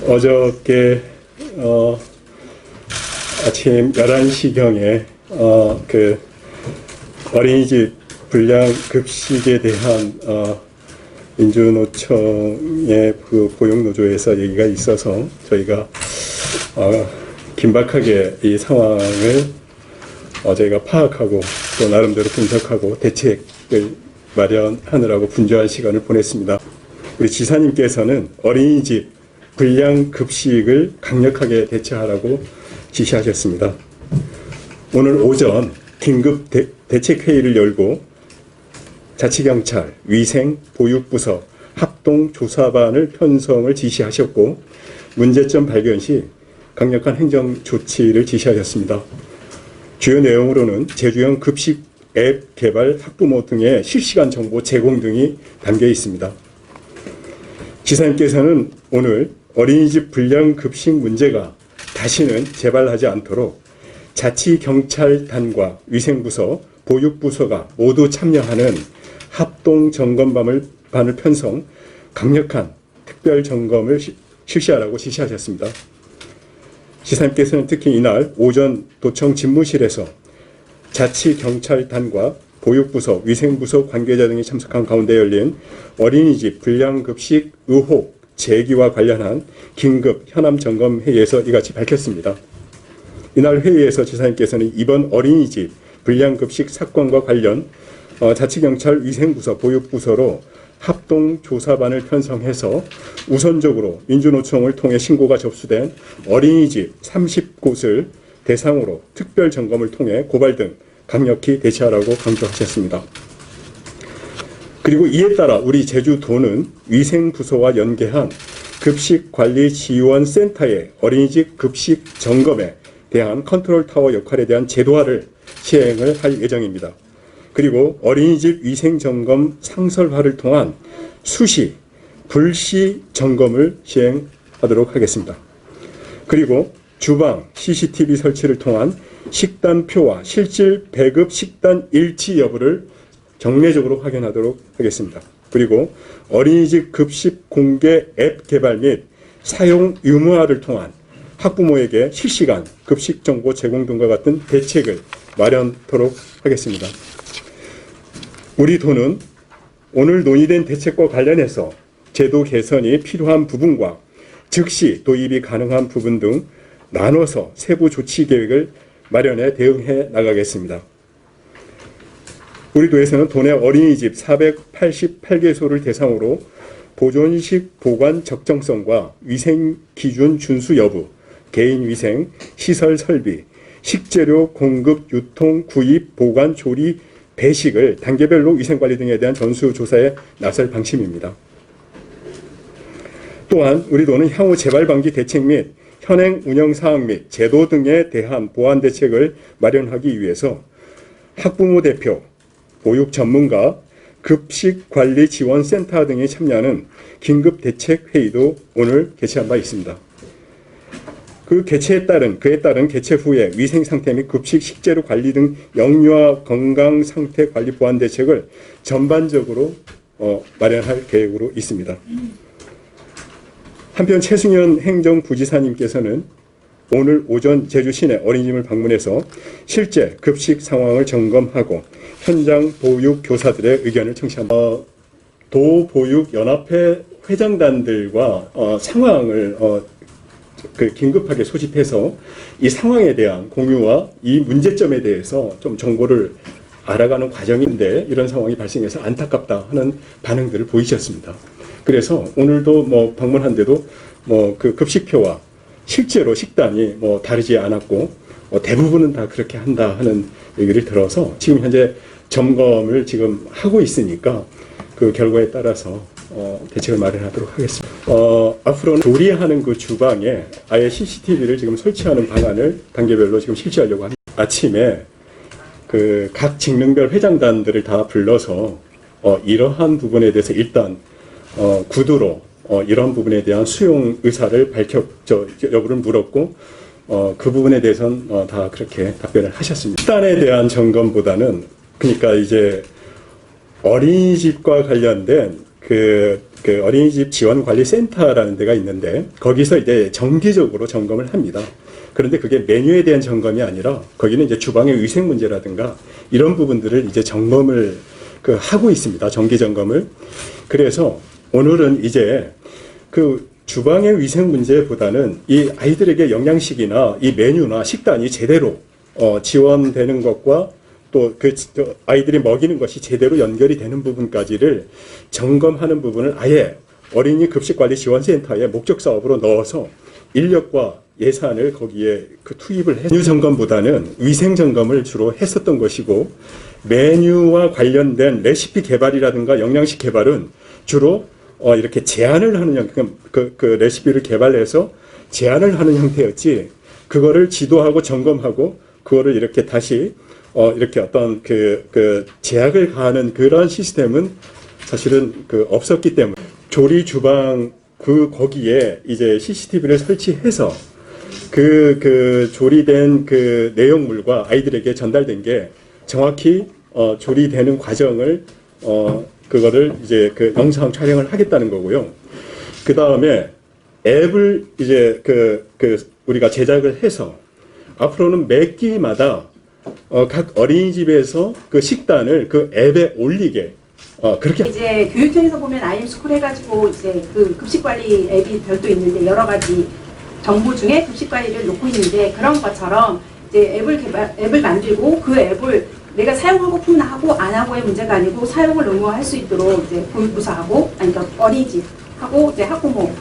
어저께 아침 11시경에 그 어린이집 불량급식에 대한 민주노총의 그 보육노조에서 얘기가 있어서 저희가 긴박하게 이 상황을 저희가 파악하고 또 나름대로 분석하고 대책을 마련하느라고 분주한 시간을 보냈습니다. 우리 지사님께서는 어린이집 불량급식을 강력하게 대처하라고 지시하셨습니다. 오늘 오전 긴급 대책회의를 열고 자치경찰, 위생, 보육부서, 합동조사반을 편성을 지시하셨고 문제점 발견 시 강력한 행정 조치를 지시하셨습니다. 주요 내용으로는 제주형 급식 앱 개발, 학부모 등의 실시간 정보 제공 등이 담겨 있습니다. 지사님께서는 오늘 어린이집 불량급식 문제가 다시는 재발하지 않도록 자치경찰단과 위생부서, 보육부서가 모두 참여하는 합동점검반을 편성, 강력한 특별점검을 실시하라고 지시하셨습니다. 지사님께서는 특히 이날 오전 도청 집무실에서 자치경찰단과 보육부서, 위생부서 관계자 등이 참석한 가운데 열린 어린이집 불량급식 의혹 제기와 관련한 긴급 현암점검회의에서 이같이 밝혔습니다. 이날 회의에서 지사님께서는 이번 어린이집 불량급식 사건과 관련 자치경찰, 위생부서, 보육부서로 합동조사반을 편성해서 우선적으로 민주노총을 통해 신고가 접수된 어린이집 30곳을 대상으로 특별점검을 통해 고발 등 강력히 대처하라고 강조하셨습니다. 그리고 이에 따라 우리 제주도는 위생부서와 연계한 급식관리지원센터의 어린이집 급식 점검에 대한 컨트롤타워 역할에 대한 제도화를 시행을 할 예정입니다. 그리고 어린이집 위생점검 상설화를 통한 수시, 불시 점검을 시행하도록 하겠습니다. 그리고 주방 CCTV 설치를 통한 식단표와 실질 배급 식단 일치 여부를 정례적으로 확인하도록 하겠습니다. 그리고 어린이집 급식 공개 앱 개발 및 사용 유무화를 통한 학부모에게 실시간 급식 정보 제공 등과 같은 대책을 마련토록 하겠습니다. 우리 도는 오늘 논의된 대책과 관련해서 제도 개선이 필요한 부분과 즉시 도입이 가능한 부분 등 나눠서 세부 조치 계획을 마련해 대응해 나가겠습니다. 우리 도에서는 도내 어린이집 488개소를 대상으로 보존식 보관 적정성과 위생 기준 준수 여부, 개인 위생, 시설 설비, 식재료 공급, 유통, 구입, 보관, 조리, 배식을 단계별로 위생관리 등에 대한 전수조사에 나설 방침입니다. 또한 우리 도는 향후 재발 방지 대책 및 현행 운영사항 및 제도 등에 대한 보완 대책을 마련하기 위해서 학부모 대표, 보육 전문가, 급식관리지원센터 등이 참여하는 긴급대책회의도 오늘 개최한 바 있습니다. 그에 따른 개최 후에 위생상태 및 급식 식재료 관리 등 영유아 건강상태 관리 보완 대책을 전반적으로 마련할 계획으로 있습니다. 한편 최승현 행정부지사님께서는 오늘 오전 제주 시내 어린이집을 방문해서 실제 급식 상황을 점검하고 현장 보육 교사들의 의견을 청취합니다. 도보육연합회 회장단들과 상황을 긴급하게 소집해서 이 상황에 대한 공유와 이 문제점에 대해서 좀 정보를 알아가는 과정인데 이런 상황이 발생해서 안타깝다 하는 반응들을 보이셨습니다. 그래서 오늘도 방문한데도 그 급식표와 실제로 식단이 다르지 않았고 대부분은 다 그렇게 한다 하는 얘기를 들어서 지금 현재 점검을 지금 하고 있으니까 그 결과에 따라서 대책을 마련하도록 하겠습니다. 앞으로는 조리하는 그 주방에 아예 CCTV를 지금 설치하는 방안을 단계별로 지금 실시하려고 합니다. 아침에 그 각 직능별 회장단들을 다 불러서 이러한 부분에 대해서 일단 구두로 이런 부분에 대한 수용 의사를 여부를 물었고 그 부분에 대해서는 다 그렇게 답변을 하셨습니다. 식단에 대한 점검보다는 그러니까 이제 어린이집과 관련된 그 그 어린이집 지원관리센터라는 데가 있는데 거기서 이제 정기적으로 점검을 합니다. 그런데 그게 메뉴에 대한 점검이 아니라 거기는 이제 주방의 위생 문제라든가 이런 부분들을 이제 점검을 하고 있습니다. 정기 점검을. 그래서 오늘은 이제 그 주방의 위생 문제보다는 이 아이들에게 영양식이나 이 메뉴나 식단이 제대로 지원되는 것과 또 그 아이들이 먹이는 것이 제대로 연결이 되는 부분까지를 점검하는 부분을 아예 어린이 급식관리지원센터의 목적 사업으로 넣어서 인력과 예산을 거기에 투입을 해서 메뉴 점검보다는 위생 점검을 주로 했었던 것이고 메뉴와 관련된 레시피 개발이라든가 영양식 개발은 주로 이렇게 제안을 하는 그 레시피를 개발해서 제안을 하는 형태였지 그거를 지도하고 점검하고 그거를 이렇게 다시 이렇게 어떤 그 제약을 가하는 그런 시스템은 사실은 없었기 때문에 조리 주방 거기에 이제 CCTV를 설치해서 그 조리된 그 내용물과 아이들에게 전달된 게 정확히 조리되는 과정을 그거를 이제 그 영상 촬영을 하겠다는 거고요. 그 다음에 앱을 이제 우리가 제작을 해서 앞으로는 매 끼마다 각 어린이집에서 그 식단을 그 앱에 올리게 그렇게 이제 교육청에서 보면 아이엠스쿨 해가지고 이제 그 급식관리 앱이 별도 있는데 여러 가지 정보 중에 급식관리를 놓고 있는데 그런 것처럼 이제 앱을 만들고 그 앱을 내가 사용하고픈 하고 안 하고의 문제가 아니고 사용을 의무화할 수 있도록 이제 보육부서하고 아니 그러니까 어린이집하고 이제 학부모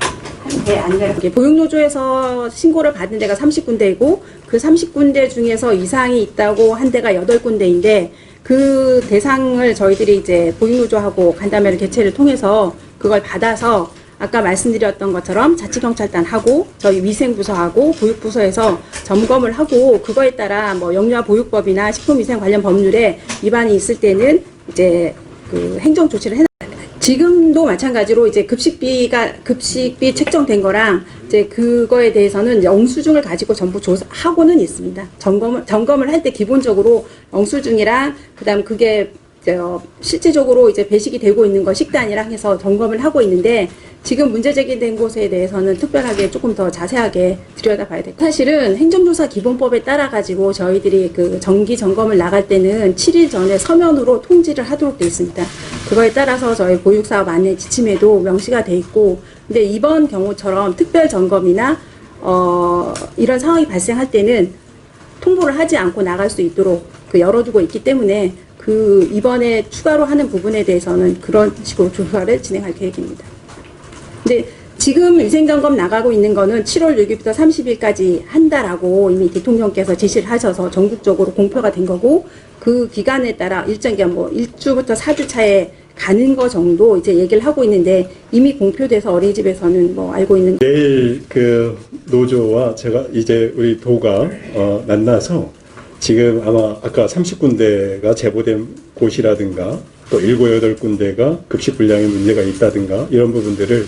한테 안내를 보육노조에서 신고를 받은 데가 30군데이고 그 30군데 중에서 이상이 있다고 한 데가 8군데인데 그 대상을 저희들이 이제 보육노조하고 간담회를 개최를 통해서 그걸 받아서 아까 말씀드렸던 것처럼 자치경찰단하고 저희 위생부서하고 보육부서에서 점검을 하고 그거에 따라 뭐 영유아보육법이나 식품위생 관련 법률에 위반이 있을 때는 이제 그 행정 조치를 해. 지금도 마찬가지로 이제 급식비 책정된 거랑 이제 그거에 대해서는 이제 영수증을 가지고 전부 조사하고는 있습니다. 점검을 할 때 기본적으로 영수증이랑 그다음 그게 실제적으로 이제 배식이 되고 있는 거 식단이랑 해서 점검을 하고 있는데 지금 문제 제기된 곳에 대해서는 특별하게 조금 더 자세하게 들여다봐야 돼요. 사실은 행정조사 기본법에 따라 가지고 저희들이 그 정기 점검을 나갈 때는 7일 전에 서면으로 통지를 하도록 되어 있습니다. 그거에 따라서 저희 보육사업 안내 지침에도 명시가 돼 있고, 근데 이번 경우처럼 특별 점검이나 이런 상황이 발생할 때는 통보를 하지 않고 나갈 수 있도록 열어두고 있기 때문에 이번에 추가로 하는 부분에 대해서는 그런 식으로 조사를 진행할 계획입니다. 근데 지금 위생점검 나가고 있는 거는 7월 6일부터 30일까지 한다라고 이미 대통령께서 지시를 하셔서 전국적으로 공표가 된 거고, 그 기간에 따라 일정 기간 1주부터 4주 차에 가는 거 정도 이제 얘기를 하고 있는데 이미 공표돼서 어린이집에서는 알고 있는. 내일 그 노조와 제가 이제 우리 도가 만나서 지금 아마 아까 30군데가 제보된 곳이라든가 또 7, 8군데가 급식 불량의 문제가 있다든가 이런 부분들을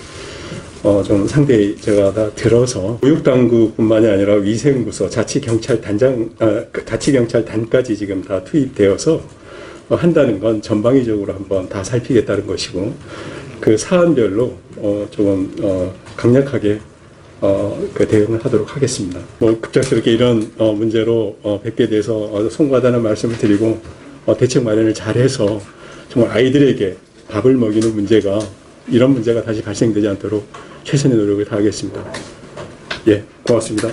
좀 상대히 제가 다 들어서 보육당국뿐만이 아니라 위생부서, 자치경찰단까지 지금 다 투입되어서 한다는 건 전방위적으로 한번 다 살피겠다는 것이고, 그 사안별로 조금 강력하게 대응을 하도록 하겠습니다. 급작스럽게 이런 문제로 뵙게 돼서 송구하다는 말씀을 드리고 대책 마련을 잘해서 정말 아이들에게 밥을 먹이는 문제가, 이런 문제가 다시 발생되지 않도록 최선의 노력을 다하겠습니다. 예, 고맙습니다.